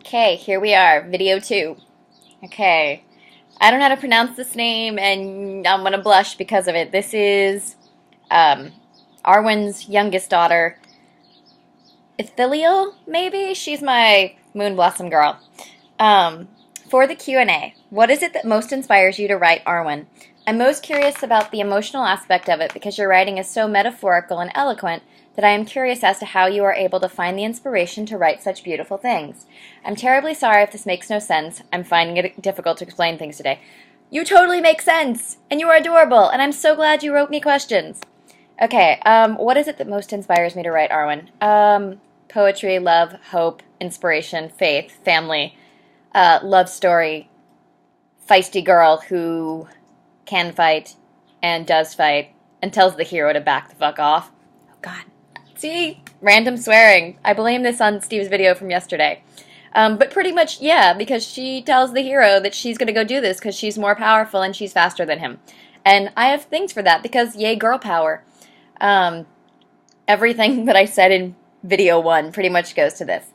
Okay, here we are, video 2. Okay, I don't know how to pronounce this name, and I'm gonna blush because of it. This is Arwen's youngest daughter, Ithilliel, maybe? She's my Moon Blossom girl. For the Q&A, what is it that most inspires you to write Arwen? I'm most curious about the emotional aspect of it because your writing is so metaphorical and eloquent that I am curious as to how you are able to find the inspiration to write such beautiful things. I'm terribly sorry if this makes no sense. I'm finding it difficult to explain things today. You totally make sense, and you are adorable, and I'm so glad you wrote me questions. Okay, what is it that most inspires me to write Arwen? Poetry, love, hope, inspiration, faith, family, love story, feisty girl who can fight and does fight and tells the hero to back the fuck off. Oh god. See? Random swearing. I blame this on Steve's video from yesterday. But pretty much, yeah, because she tells the hero that she's going to go do this because she's more powerful and she's faster than him. And I have things for that because yay girl power. Everything that I said in video 1 pretty much goes to this.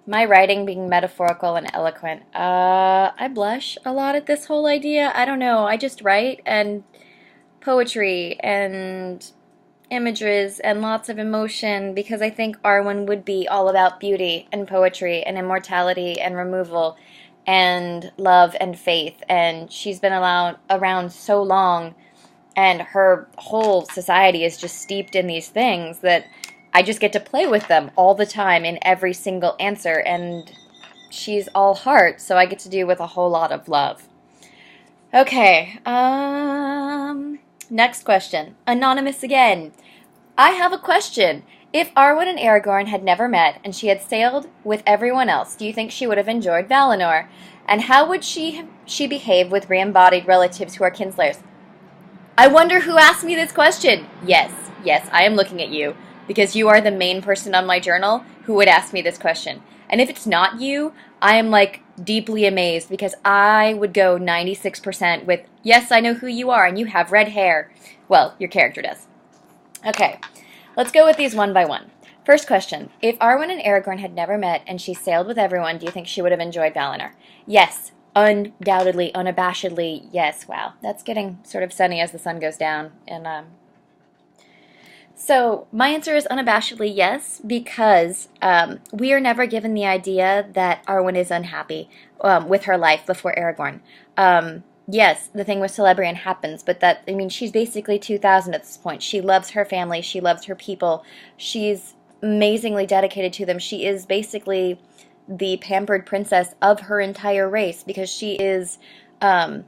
My writing being metaphorical and eloquent. I blush a lot at this whole idea. I don't know. I just write and poetry and images and lots of emotion because I think Arwen would be all about beauty and poetry and immortality and removal and love and faith. And she's been around so long and her whole society is just steeped in these things that I just get to play with them all the time in every single answer, and she's all heart, so I get to do with a whole lot of love. Okay, next question. Anonymous again. I have a question. If Arwen and Aragorn had never met and she had sailed with everyone else, do you think she would have enjoyed Valinor? And how would she behave with re-embodied relatives who are kinslayers? I wonder who asked me this question. Yes, I am looking at you. Because you are the main person on my journal who would ask me this question. And if it's not you, I am like deeply amazed because I would go 96% with, yes, I know who you are and you have red hair. Well, your character does. Okay, let's go with these one by one. First question, if Arwen and Aragorn had never met and she sailed with everyone, do you think she would have enjoyed Valinor? Yes, undoubtedly, unabashedly, yes. Wow, that's getting sort of sunny as the sun goes down. And so my answer is unabashedly yes, because we are never given the idea that Arwen is unhappy with her life before Aragorn. Yes, the thing with Celebrian happens, but she's basically 2,000 at this point. She loves her family. She loves her people. She's amazingly dedicated to them. She is basically the pampered princess of her entire race because she is the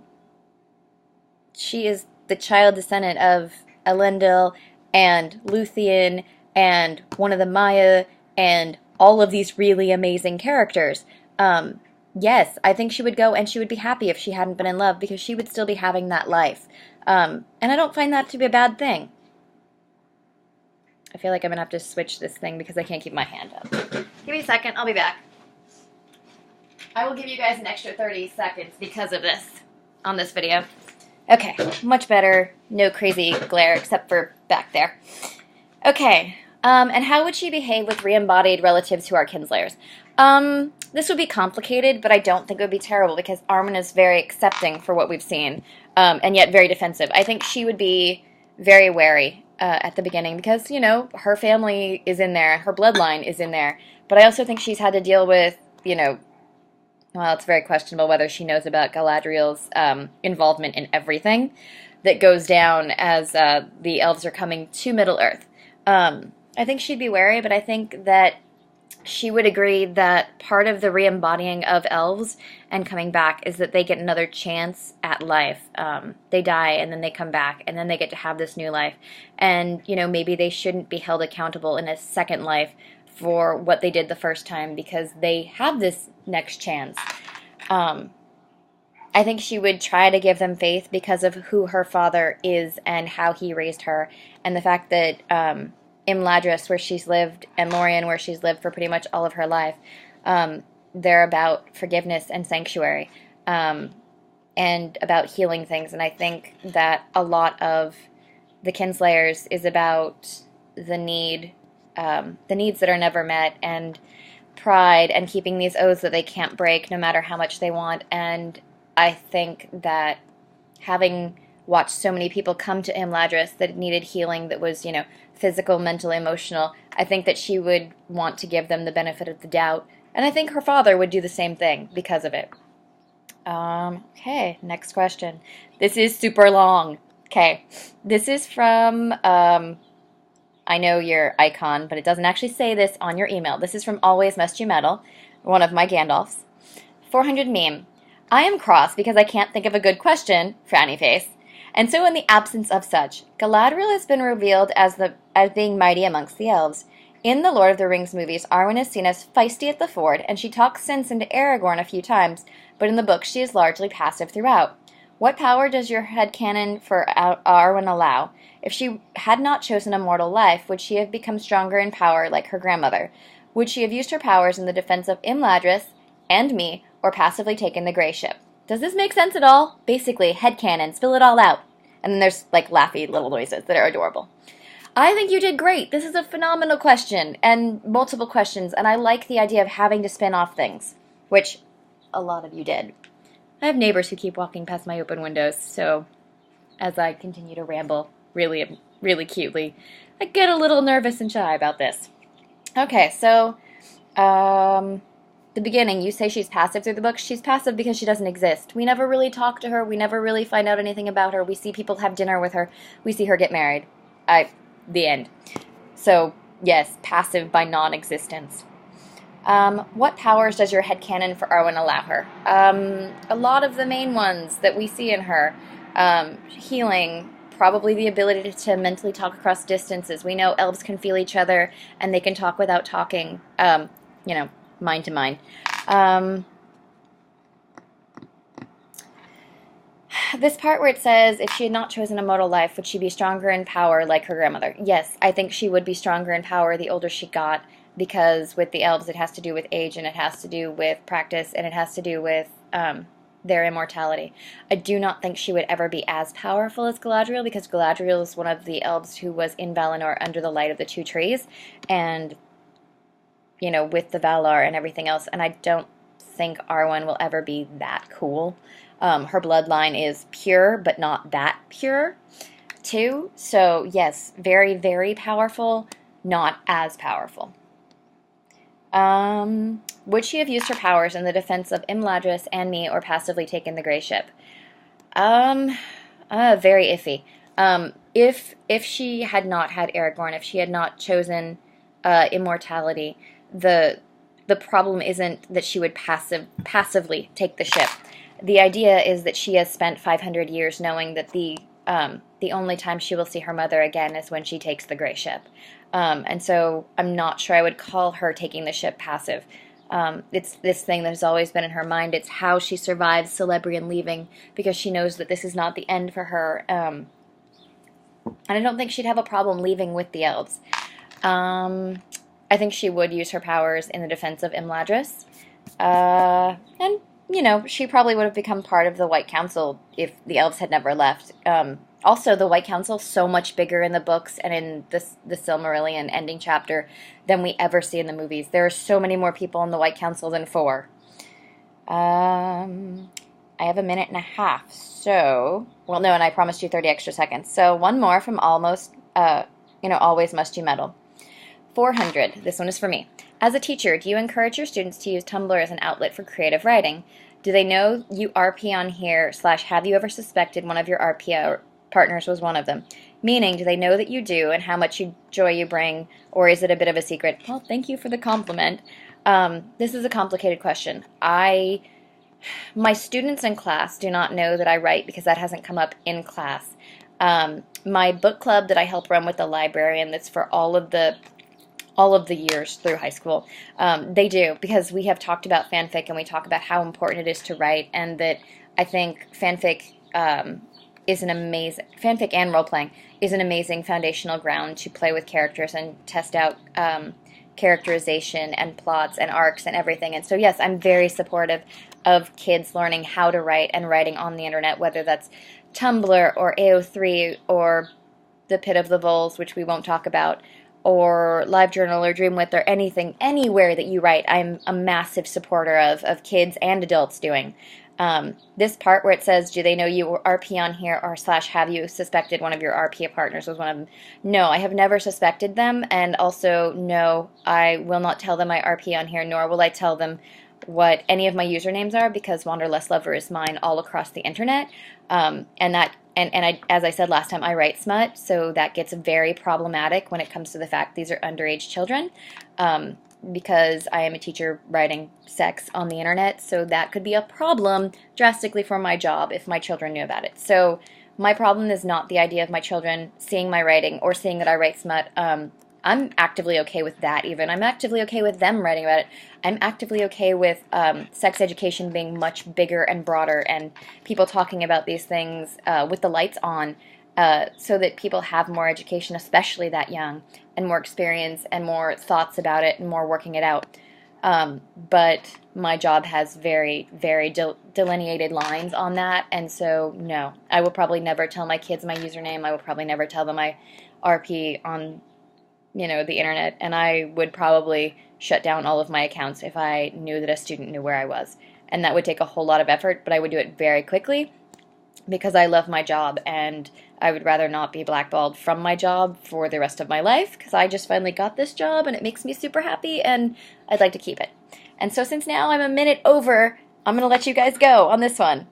child descendant of Elendil and Luthien, and one of the Maya, and all of these really amazing characters. Yes, I think she would go, and she would be happy if she hadn't been in love, because she would still be having that life. And I don't find that to be a bad thing. I feel like I'm going to have to switch this thing, because I can't keep my hand up. Give me a second, I'll be back. I will give you guys an extra 30 seconds because of this, on this video. Okay, much better. No crazy glare except for back there. Okay, and how would she behave with re-embodied relatives who are kinslayers? This would be complicated, but I don't think it would be terrible because Arwen is very accepting for what we've seen, and yet very defensive. I think she would be very wary at the beginning because, you know, her family is in there, her bloodline is in there, but I also think she's had to deal with, you know, well, it's very questionable whether she knows about Galadriel's involvement in everything that goes down as the elves are coming to Middle-earth. I think she'd be wary, but I think that she would agree that part of the re-embodying of elves and coming back is that they get another chance at life. They die, and then they come back, and then they get to have this new life. And, you know, maybe they shouldn't be held accountable in a second life for what they did the first time because they have this next chance. I think she would try to give them faith because of who her father is and how he raised her, and the fact that Imladris, where she's lived, and Lorien, where she's lived for pretty much all of her life, they're about forgiveness and sanctuary, and about healing things. And I think that a lot of the Kinslayers is about the needs that are never met, and pride and keeping these oaths that they can't break no matter how much they want. And I think that having watched so many people come to Imladris that needed healing that was, physical, mental, emotional, I think that she would want to give them the benefit of the doubt. And I think her father would do the same thing because of it. Okay, next question. This is super long. Okay, this is from, I know your icon, but it doesn't actually say this on your email. This is from AlwaysMustYouMeddle, one of my Gandalfs. 400 meme. I am cross because I can't think of a good question, frowny face. And so in the absence of such, Galadriel has been revealed as being mighty amongst the elves. In the Lord of the Rings movies, Arwen is seen as feisty at the ford, and she talks sense into Aragorn a few times, but in the book she is largely passive throughout. What power does your headcanon for Arwen allow? If she had not chosen a mortal life, would she have become stronger in power like her grandmother? Would she have used her powers in the defense of Imladris and me, or passively taken the Grey Ship? Does this make sense at all? Basically, headcanon, spill it all out. And then there's like laughy little noises that are adorable. I think you did great. This is a phenomenal question, and multiple questions, and I like the idea of having to spin off things, which a lot of you did. I have neighbors who keep walking past my open windows, so as I continue to ramble really, really cutely, I get a little nervous and shy about this. Okay, so, the beginning, you say she's passive through the book. She's passive because she doesn't exist. We never really talk to her. We never really find out anything about her. We see people have dinner with her. We see her get married. The end. So, yes, passive by non-existence. What powers does your headcanon for Arwen allow her? A lot of the main ones that we see in her. Healing, probably the ability to mentally talk across distances. We know elves can feel each other, and they can talk without talking, mind to mind. This part where it says, if she had not chosen a mortal life, would she be stronger in power like her grandmother? Yes, I think she would be stronger in power the older she got, because with the elves it has to do with age, and it has to do with practice, and it has to do with their immortality. I do not think she would ever be as powerful as Galadriel, because Galadriel is one of the elves who was in Valinor under the light of the two trees, and, with the Valar and everything else, and I don't think Arwen will ever be that cool. Her bloodline is pure, but not that pure, too. So, yes, very, very powerful, not as powerful. Would she have used her powers in the defense of Imladris and me, or passively taken the Grey Ship? Very iffy. If she had not had Aragorn, if she had not chosen immortality, the problem isn't that she would passively take the ship. The idea is that she has spent 500 years knowing that the only time she will see her mother again is when she takes the Grey Ship. And so I'm not sure I would call her taking the ship passive. It's this thing that has always been in her mind. It's how she survives Celebrian leaving, because she knows that this is not the end for her. And I don't think she'd have a problem leaving with the elves. I think she would use her powers in the defense of Imladris. And she probably would have become part of the White Council if the elves had never left. Also, the White Council is so much bigger in the books and in the Silmarillion ending chapter than we ever see in the movies. There are so many more people in the White Council than 4. I have a minute and a half, so... Well, no, and I promised you 30 extra seconds. So one more from AlwaysMustYouMeddle. 400. This one is for me. As a teacher, do you encourage your students to use Tumblr as an outlet for creative writing? Do they know you RP on here, / have you ever suspected one of your RP partners was one of them? Meaning, do they know that you do and how much joy you bring, or is it a bit of a secret? Well, thank you for the compliment. This is a complicated question. My students in class do not know that I write because that hasn't come up in class. My book club that I help run with the librarian, that's for all of the years through high school, they do, because we have talked about fanfic and we talk about how important it is to write, and that I think fanfic fanfic and role-playing is an amazing foundational ground to play with characters and test out characterization and plots and arcs and everything. And so yes, I'm very supportive of kids learning how to write and writing on the internet, whether that's Tumblr or AO3 or the Pit of the Voles, which we won't talk about, or LiveJournal or Dreamwidth or anything, anywhere that you write, I'm a massive supporter of kids and adults doing. This part where it says, do they know you RP on here, or / have you suspected one of your RP partners was one of them? No, I have never suspected them, and also no, I will not tell them I RP on here, nor will I tell them what any of my usernames are, because Wanderlust Lover is mine all across the internet, as I said last time, I write smut, so that gets very problematic when it comes to the fact these are underage children, because I am a teacher writing sex on the internet, so that could be a problem drastically for my job if my children knew about it. So my problem is not the idea of my children seeing my writing or seeing that I write smut. I'm actively okay with that even. I'm actively okay with them writing about it. I'm actively okay with sex education being much bigger and broader and people talking about these things with the lights on so that people have more education, especially that young, and more experience and more thoughts about it and more working it out. But my job has very, very delineated lines on that, and so no, I will probably never tell my kids my username. I will probably never tell them I RP on the internet, and I would probably shut down all of my accounts if I knew that a student knew where I was. And that would take a whole lot of effort, but I would do it very quickly because I love my job, and I would rather not be blackballed from my job for the rest of my life, because I just finally got this job and it makes me super happy and I'd like to keep it. And so since now I'm a minute over, I'm going to let you guys go on this one.